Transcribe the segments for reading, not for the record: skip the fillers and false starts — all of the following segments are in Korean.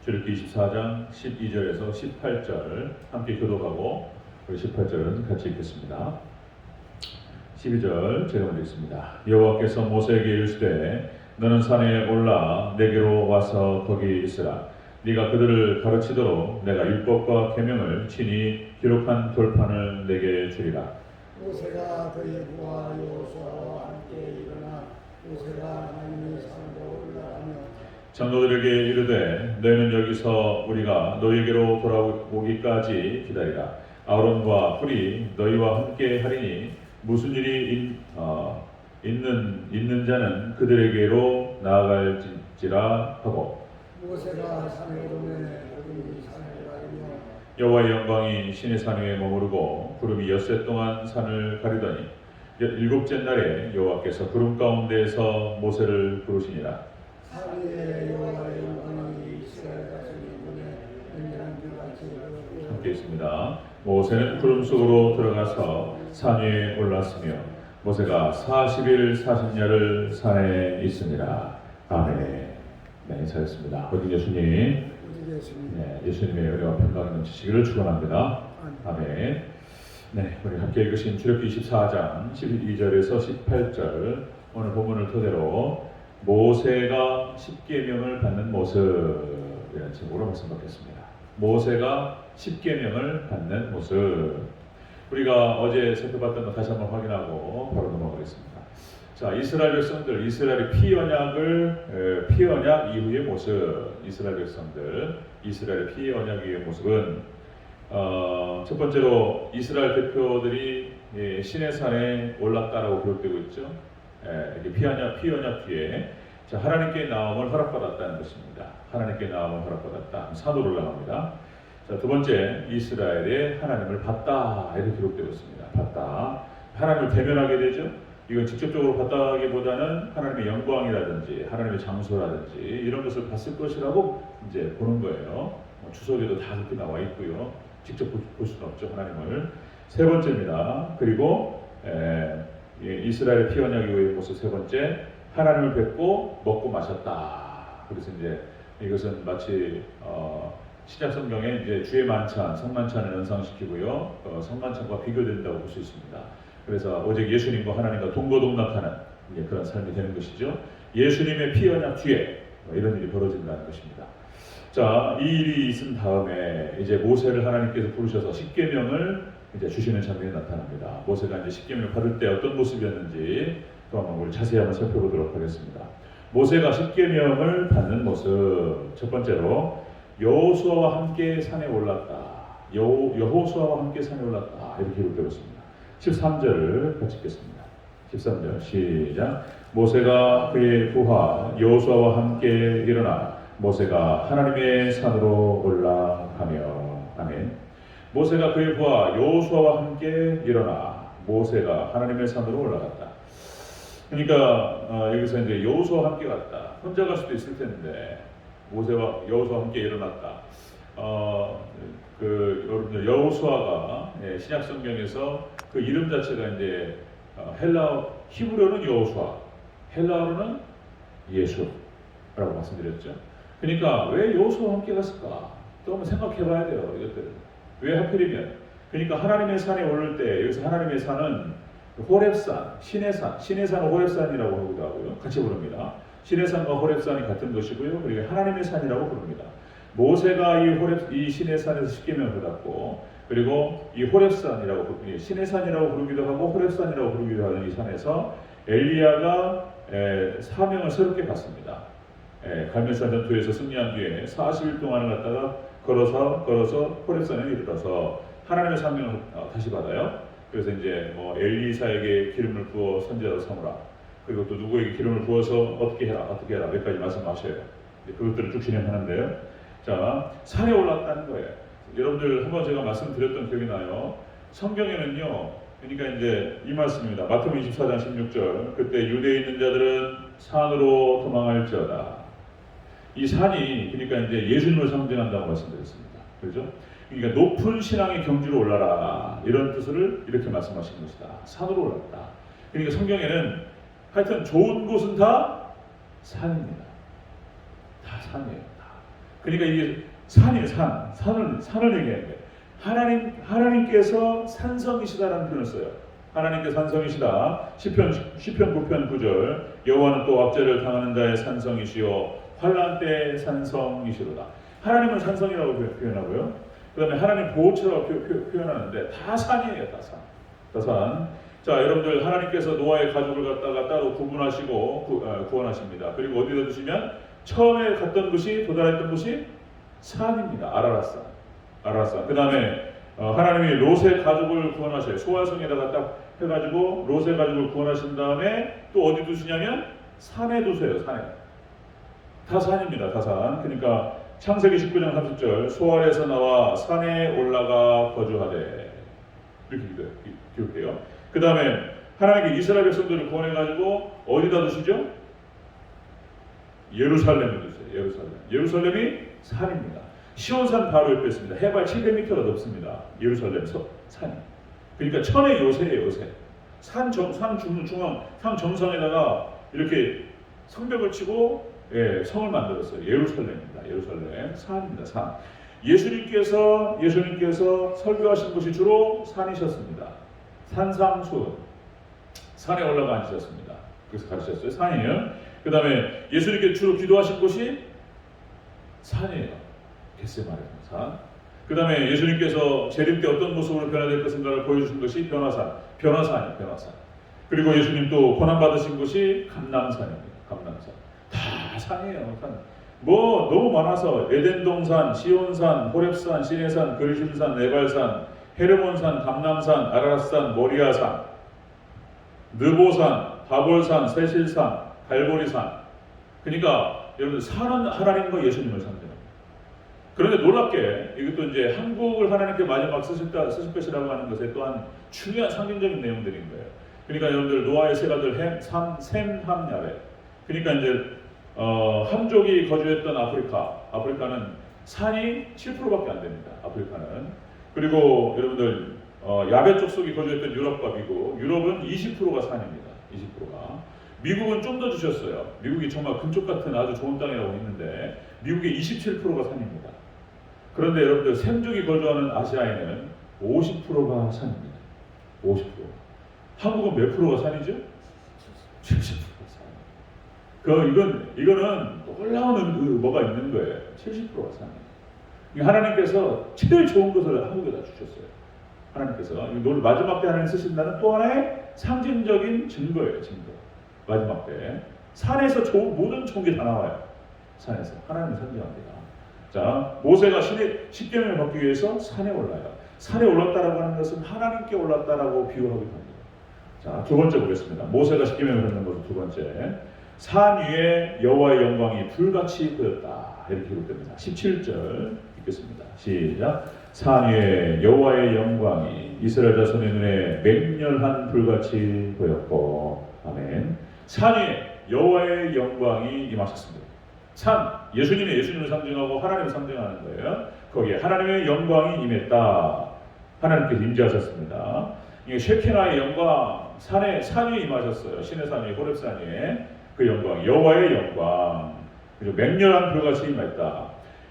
출애굽기 24장 12절에서 18절 함께 교독하고 우리 18절은 같이 읽겠습니다. 12절 제가 먼저 읽습니다. 여호와께서 모세에게 이르시되 너는 산에 올라 내게로 와서 거기 있으라. 네가 그들을 가르치도록 내가 율법과 계명을 친히 기록한 돌판을 내게 주리라. 모세가 그의 부하 여호수아와 함께 일어나 모세가 하나님의 산으로 올라가며 장로들에게 이르되 너희는 여기서 우리가 너희에게로 돌아오기까지 기다리라. 아론과 훌이 너희와 함께 하리니 무슨 일이 있는 자는 그들에게로 나아갈지라 하고 모세가 산에 오르매 구름이 산을 가리며 여호와의 영광이 시내 산 위에 머무르고 구름이 엿새 동안 산을 가리더니 일곱째 날에 여호와께서 구름 가운데에서 모세를 부르시니라. 산 위에 여호와의 영광이 이스라엘 자손의 눈에 은밀한 빛같이 흘렀고 함께 있습니다. 모세는 구름 속으로 들어가서 산 위에 올랐으며 모세가 40일 40야를 산에 있으니라. 아멘. 네, 잘했습니다. 어디 예수님, 네, 예수님의 은혜와 평강이 넘치시기를 축원합니다. 아멘. 네, 우리 함께 읽으신 출애굽기 24장 12절에서 18절 오늘 본문을 토대로 모세가 십계명을 받는 모습이라는 제목으로 말씀 받겠습니다. 모세가 십계명을 받는 모습. 우리가 어제 살펴봤던 거 다시 한번 확인하고 바로 넘어가겠습니다. 자, 이스라엘 백성들, 이스라엘의 피언약 이후의 모습. 이스라엘 백성들, 이스라엘의 피언약 이후의 모습은 첫 번째로 이스라엘 대표들이 시내산에 올랐다라고 기록되고 있죠. 피언약 뒤에 자, 하나님께 나옴을 허락받았다는 것입니다. 하나님께 나옴을 허락받았다. 산으로 올라갑니다. 자, 두 번째, 이스라엘의 하나님을 봤다 이렇게 기록되고 있습니다. 봤다. 하나님을 대면하게 되죠. 이건 직접적으로 봤다기보다는 하나님의 영광이라든지 하나님의 장소라든지 이런 것을 봤을 것이라고 이제 보는 거예요. 주석에도 다 그렇게 나와 있고요. 직접 볼 수는 없죠, 하나님을. 세 번째입니다. 그리고 이스라엘의 피언약 이후의 모습 세 번째, 하나님을 뵙고 먹고 마셨다. 그래서 이제 이것은 마치 신약 성경에 이제 주의 만찬, 성만찬을 연상시키고요. 성만찬과 비교된다고 볼 수 있습니다. 그래서 오직 예수님과 하나님과 동거동락하는 그런 삶이 되는 것이죠. 예수님의 피언약 뒤에 이런 일이 벌어진다는 것입니다. 자, 이 일이 있은 다음에 이제 모세를 하나님께서 부르셔서 십계명을 이제 주시는 장면이 나타납니다. 모세가 이제 십계명을 받을 때 어떤 모습이었는지 또 한번 우리 자세히 한번 살펴보도록 하겠습니다. 모세가 십계명을 받는 모습 첫 번째로 여호수아와 함께 산에 올랐다. 여호수아와 함께 산에 올랐다. 이렇게 기록되고 있습니다. 13절을 같이 읽겠습니다. 13절 시작. 모세가 그의 부하 여호수아와 함께 일어나 모세가 하나님의 산으로 올라가며 아멘. 모세가 그의 부하 여호수아와 함께 일어나 모세가 하나님의 산으로 올라갔다. 그러니까 여기서 이제 여호수아와 함께 갔다. 혼자 갈 수도 있을 텐데 모세와 여호수아와 함께 일어났다. 여러분들 여호수아가 신약 성경에서 그 이름 자체가 이제 히브리어는 여호수아, 헬라어로는 예수라고 말씀드렸죠. 그러니까 왜 여호수아와 함께 갔을까? 또 한번 생각해봐야 돼요. 이것들을 왜 하필이면? 그러니까 하나님의 산에 오를 때 여기서 하나님의 산은 호렙산, 시내산은 호렙산이라고 하기도 하고요. 같이 부릅니다. 시내산과 호렙산이 같은 것이고요. 그리고 하나님의 산이라고 부릅니다. 모세가 이 시내산에서 십계명을 받았고, 그리고 이 호렙산이라고 시내산이라고 부르기도 하고 호렙산이라고 부르기도 하는 이 산에서 엘리야가 사명을 새롭게 받습니다. 갈멜산 전투에서 승리한 뒤에 40일 동안을 갖다가 걸어서 호렙산에 이르러서 하나님의 사명을 다시 받아요. 그래서 이제 엘리사에게 기름을 부어 선지자로 삼으라. 그리고 또 누구에게 기름을 부어서 어떻게 해라 몇 가지 말씀하셔요. 그것들을 쭉 진행하는데요. 자, 산에 올랐다는 거예요. 여러분들 한번 제가 말씀드렸던 기억이 나요. 성경에는요, 그러니까 이제 이 말씀입니다. 마태복음 24장 16절. 그때 유대에 있는 자들은 산으로 도망할지어다. 이 산이 그러니까 이제 예수님을 상징한다고 말씀드렸습니다. 그렇죠? 그러니까 높은 신앙의 경지로 올라라 이런 뜻을 이렇게 말씀하신 것이다. 산으로 올랐다. 그러니까 성경에는 하여튼 좋은 곳은 다 산입니다. 다 산이에요. 다. 그러니까 이게 산이에요. 산을 얘기하는 거예요. 하나님께서 산성이시다라는 표현을 써요. 하나님께 산성이시다. 시편 9편 9절 여호와는 또 압제를 당하는 자의 산성이시요 환난 때의 산성이시로다. 하나님은 산성이라고 표현하고요. 그 다음에 하나님 보호처라고 표현하는데 다 산이에요. 다 산. 자, 여러분들 하나님께서 노아의 가족을 갖다가 따로 구분하시고 구원하십니다. 그리고 어디다 두시면 처음에 갔던 곳이 도달했던 곳이 산입니다. 아라랏산. 그 다음에 하나님이 롯의 가족을 구원하셔요. 소화성에다가 딱 해가지고 롯의 가족을 구원하신 다음에 또 어디 두시냐면 산에 두세요. 산에. 다 산입니다. 다 산. 그러니까 창세기 19장 30절 소알에서 나와 산에 올라가 거주하되 이렇게 기록해요. 그 다음에 하나님께 이스라엘 백성들을 구원해가지고 어디다 두시죠? 예루살렘에 두세요. 예루살렘이 산입니다. 시온산 바로 옆에 있습니다. 해발 700m가 넘습니다. 예루살렘 산이. 그러니까 천의 요새예요. 요새. 산 정상에다가 이렇게 성벽을 치고 성을 만들었어요. 예루살렘입니다. 예루살렘 산입니다. 산. 예수님께서 설교하신 곳이 주로 산이셨습니다. 산상수훈. 산에 올라가 앉으셨습니다. 그래서 가르쳤어요. 산이에요. 그 다음에 예수님께 주로 기도하신 곳이 산이에요. 겟세마네 산. 그 다음에 예수님께서 재림 때 어떤 모습으로 변화될 것인가를 보여주신 것이 변화산이에요. 그리고 예수님 또 고난 받으신 곳이 감람산입니다. 감람산. 다 산이에요. 산. 뭐 너무 많아서 에덴동산, 시온산, 호렙산, 시내산, 그리심산, 네발산, 헤르몬산, 감람산, 아라랏산, 모리아산, 느보산, 바볼산, 세실산, 갈보리산. 그러니까 여러분들 산은 하나님과 예수님을 상징합니다. 그런데 놀랍게 이것도 이제 한국을 하나님께 마지막 쓰실 것이라고 하는 것에 또한 중요한 상징적인 내용들인 거예요. 그러니까 여러분들 노아의 세 아들 셈, 함, 야벳. 그러니까 이제 함족이 거주했던 아프리카는 산이 7%밖에 안 됩니다. 아프리카는. 그리고 여러분들 야베 족속이 거주했던 유럽과 미국, 유럽은 20%가 산입니다. 20%가. 미국은 좀 더 주셨어요. 미국이 정말 금쪽 같은 아주 좋은 땅이라고 했는데 미국의 27%가 산입니다. 그런데 여러분들 셈족이 거주하는 아시아에는 50%가 산입니다. 50%. 한국은 몇 프로가 산이죠? 70%가 산. 이거는 놀라운 뭐가 있는 거예요. 70%가 산이에요. 하나님께서 제일 좋은 것을 한국에다 주셨어요. 하나님께서 마지막 때 하나님 쓰신다는 또 하나의 상징적인 증거예요. 증거. 마지막 때 산에서 모든 좋은 게 다 나와요. 산에서 하나님을 상징합니다. 자, 모세가 십계명을 받기 위해서 산에 올라요. 산에 올랐다라고 하는 것은 하나님께 올랐다라고 비유하기도 합니다. 자, 두 번째 보겠습니다. 모세가 십계명을 받는 것은 두 번째. 산 위에 여호와의 영광이 불같이 보였다. 이렇게 기록됩니다. 17절 읽겠습니다. 시작. 산 위에 여호와의 영광이 이스라엘 자손의 눈에 맹렬한 불같이 보였고, 아멘. 산 위에 여호와의 영광이 임하셨습니다. 산, 예수님을 상징하고 하나님을 상징하는 거예요. 거기에 하나님의 영광이 임했다. 하나님께서 임재하셨습니다. 이게 쉐키나의 영광, 산 위에 임하셨어요. 시내산 위에, 호렙산 위에 그 영광, 여호와의 영광, 그리고 맹렬한 불같이 임했다.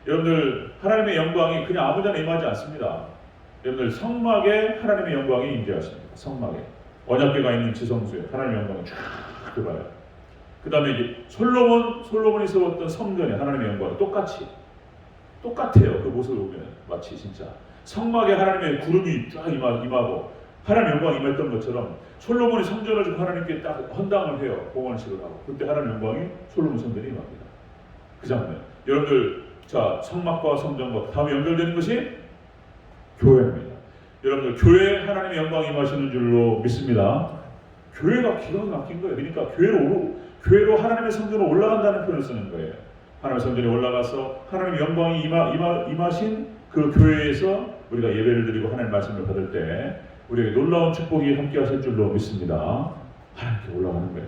여러분들 하나님의 영광이 그냥 아무데나 임하지 않습니다. 여러분들 성막에 하나님의 영광이 임재하십니다. 성막에 언약궤가 있는 지성소에 하나님의 영광이 쫙 들어가요. 그 다음에 이제 솔로몬이 세웠던 성전에 하나님의 영광이 똑같아요. 그 모습을 보면 마치 진짜 성막에 하나님의 구름이 쫙 임하고 하나님의 영광이 임했던 것처럼 솔로몬이 성전을 주고 하나님께 딱 헌당을 해요. 봉헌식을 하고 그때 하나님의 영광이 솔로몬 성전에 임합니다. 그 장면. 여러분들 자, 성막과 성전과 다음에 연결되는 것이 교회입니다. 여러분들 교회에 하나님의 영광이 임하시는 줄로 믿습니다. 교회가 기가 막힌 거예요. 그러니까 교회로 하나님의 성전으로 올라간다는 표현을 쓰는 거예요. 하나님의 성전에 올라가서 하나님의 영광이 임하신 그 교회에서 우리가 예배를 드리고 하나님의 말씀을 받을 때 우리에게 놀라운 축복이 함께 하실 줄로 믿습니다. 하나님께 올라가는 거예요.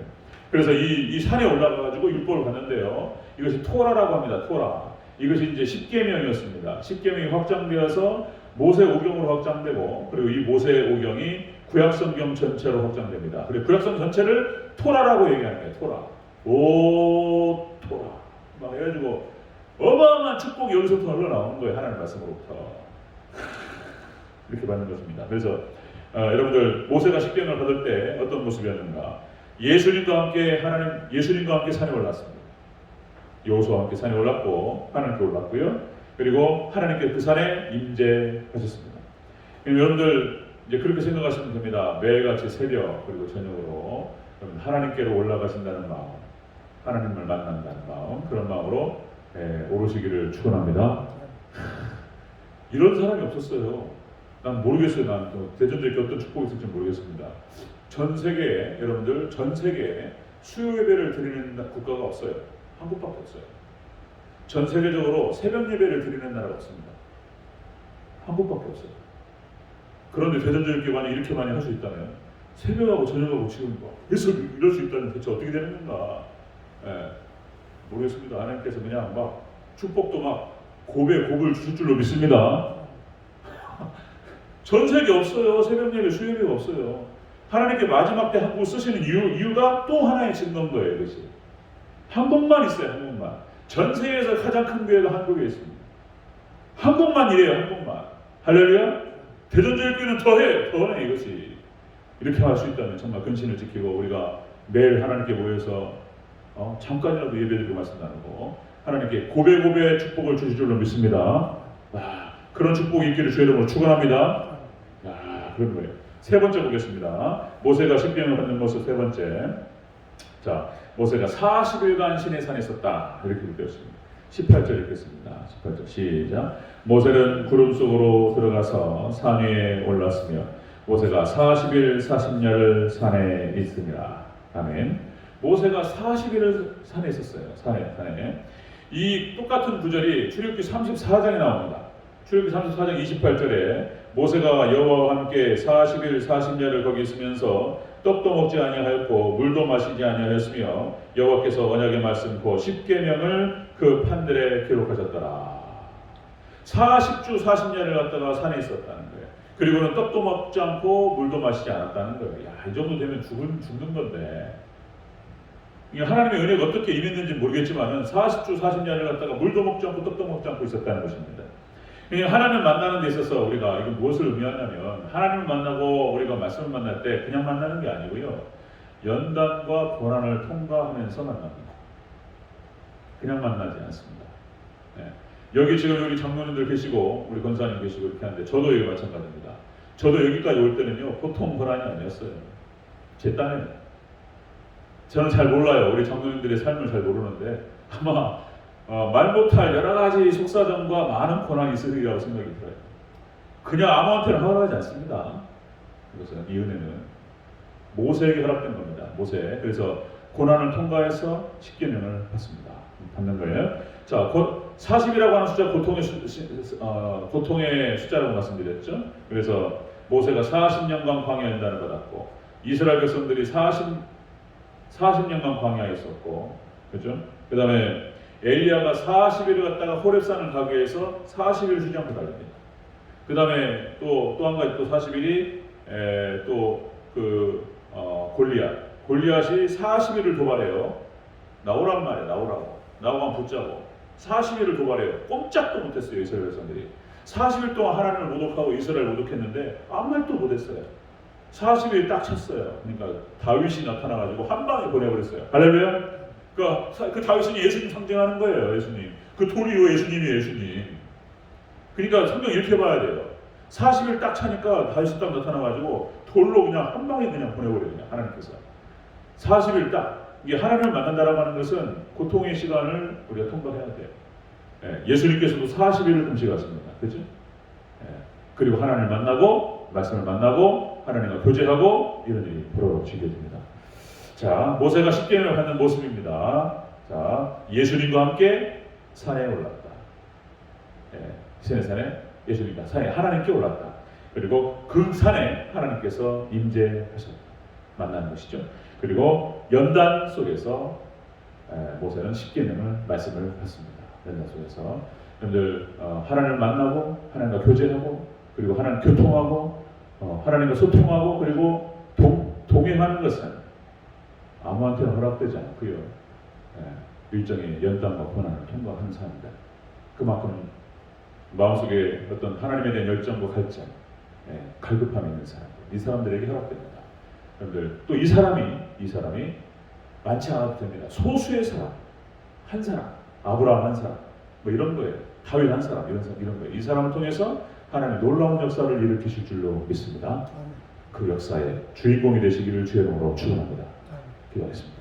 그래서 이 산에 올라가가지고 율법을 받는데요. 이것이 토라라고 합니다. 토라. 이것이 이제 십계명이었습니다. 십계명이 확장되어서 모세 오경으로 확장되고 그리고 이 모세 오경이 구약성경 전체로 확장됩니다. 그리고 구약성경 전체를 토라라고 얘기하는 거예요. 토라. 오 토라. 막 해가지고 어마어마한 축복이 여기서부터 흘러나오는 거예요. 하나님 말씀으로부터. 이렇게 받는 것입니다. 그래서 여러분들 모세가 십계명을 받을 때 어떤 모습이었는가? 예수님과 함께 산에 올랐습니다. 여호수아와 함께 산에 올랐고 하나님께 올랐고요. 그리고 하나님께 그 산에 임재하셨습니다. 여러분들 이제 그렇게 생각하시면 됩니다. 매일같이 새벽 그리고 저녁으로 하나님께로 올라가신다는 마음, 하나님을 만난다는 마음, 그런 마음으로 오르시기를 축원합니다. 이런 사람이 없었어요. 난 모르겠어요. 난 대전적인 어떤 축복이 있을지 모르겠습니다. 전 세계에 여러분들 전 세계에 수요 예배를 드리는 국가가 없어요. 한국밖에 없어요. 전 세계적으로 새벽 예배를 드리는 나라가 없습니다. 한국밖에 없어요. 그런데 대전적교회만이 이렇게 많이 할 수 있다면 새벽하고 저녁하고 지금 계속 이럴 수 있다면 대체 어떻게 되는 건가? 모르겠습니다. 하나님께서 그냥 막 축복도 막 곱을 주실 줄로 믿습니다. 전 세계 없어요. 새벽 예배, 수요 예배가 없어요. 하나님께 마지막 때 한국을 쓰시는 이유가 또 하나의 증거인 거예요. 이것이 한국만 있어요. 한국만. 전 세계에서 가장 큰 교회가 한국에 있습니다. 한국만 이래요. 한국만. 할렐루야. 대전제일교회는 더해 이것이. 이렇게 할 수 있다면 정말 근신을 지키고 우리가 매일 하나님께 모여서 잠깐이라도 예배드리고 말씀 나누고 하나님께 고배고배 축복을 주실 줄로 믿습니다. 그런 축복이 있기를 주의 이름으로 축원합니다. 그런 거예요. 세 번째 보겠습니다. 모세가 십계명을 받는 모습 세 번째. 자, 모세가 40일간 시내 산에 있었다. 이렇게 되었습니다. 18절 읽겠습니다. 18절 시작. 모세는 구름 속으로 들어가서 산 위에 올랐으며 모세가 40일 40야를 산에 있으니라. 아멘. 모세가 40일을 산에 있었어요. 산에. 이 똑같은 구절이 출애굽기 34장에 나옵니다. 출애굽기 34장 28절에 모세가 여호와와 함께 40일 40야를 거기 있으면서 떡도 먹지 아니하였고 물도 마시지 아니하였으며 여호와께서 언약의 말씀 곧 십계명을 그 판들에 기록하셨더라. 40주 40야를 갖다가 산에 있었다는 거예요. 그리고는 떡도 먹지 않고 물도 마시지 않았다는 거예요. 이 정도 되면 죽는 건데 하나님의 은혜가 어떻게 임했는지 모르겠지만 40주 40야를 갖다가 물도 먹지 않고 떡도 먹지 않고 있었다는 것입니다. 하나님을 만나는 데 있어서 우리가 이거 무엇을 의미하냐면 하나님을 만나고 우리가 말씀을 만날 때 그냥 만나는 게 아니고요. 연단과 고난을 통과하면서 만납니다. 그냥 만나지 않습니다. 여기 지금 우리 장로님들 계시고 우리 권사님 계시고 이렇게 하는데 저도 여기 마찬가지입니다. 저도 여기까지 올 때는요. 보통 고난이 아니었어요. 제 딴에는. 저는 잘 몰라요. 우리 장로님들의 삶을 잘 모르는데 아마 말 못할 여러 가지 속사정과 많은 고난이 있으리라고 생각이 들어요. 그냥 아무한테나 허락하지 않습니다. 그래서 이 은혜는 모세에게 허락된 겁니다. 모세. 그래서 고난을 통과해서 십계명을 받는 거예요. 자, 40이라고 하는 숫자 고통의 숫자라고 말씀드렸죠. 그래서 모세가 40년간 광야 연단을 받았고 이스라엘 백성들이 40년간 광야에 있었고, 그죠? 그 다음에 엘리야가 40일을 갖다가 호렙산을 가기 위해서 40일 쉬지 않고 달립니다. 그 다음에 또 한 가지 또 40일이 골리앗이 40일을 도발해요. 나오란 말이에요. 나오라고 붙자고 40일을 도발해요. 꼼짝도 못했어요. 이스라엘 백성들이 40일 동안 하나님을 모독하고 이스라엘 모독했는데 아무 말도 못했어요. 40일 딱 찼어요. 그러니까 다윗이 나타나가지고 한 방에 보내버렸어요. 할렐루야. 그 다윗이 예수님 상징하는 거예요. 예수님. 그 돌이 왜 예수님. 그러니까 성경 이렇게 봐야 돼요. 40일 딱 차니까 다윗이 딱 나타나가지고 돌로 그냥 한 방에 그냥 보내버려요. 그냥 하나님께서. 40일 딱. 이게 하나님을 만난다라고 하는 것은 고통의 시간을 우리가 통과해야 돼요. 예수님께서도 40일을 금식하십니다. 그렇죠? 그리고 하나님을 만나고 말씀을 만나고 하나님과 교제하고 이런 일이 벌어지게 됩니다. 자, 모세가 십계명을 받는 모습입니다. 자, 예수님과 함께 산에 올랐다. 시내산에 예수님과 산에 하나님께 올랐다. 그리고 그 산에 하나님께서 임재하셨다. 만나는 것이죠. 그리고 연단 속에서 모세는 십계명을 말씀을 받습니다. 연단 속에서 여러분들 하나님을 만나고 하나님과 교제하고 그리고 하나님 교통하고 하나님과 소통하고 그리고 동행하는 것은 아무한테나 허락되지 않고요. 일정의 연단과 고난을 통과하는 삶입니다. 그만큼 마음속에 어떤 하나님에 대한 열정과 갈증, 갈급함이 있는 사람들, 이 사람들에게 허락됩니다. 여러분들 또 이 사람이 많지 않아도 됩니다. 소수의 사람, 한 사람, 아브라함 한 사람, 뭐 이런 거예요. 다윗 한 사람, 이런 거예요. 이 사람을 통해서 하나님 놀라운 역사를 일으키실 줄로 믿습니다. 그 역사의 주인공이 되시기를 주의 이름으로 축원합니다. 기도하겠습니다.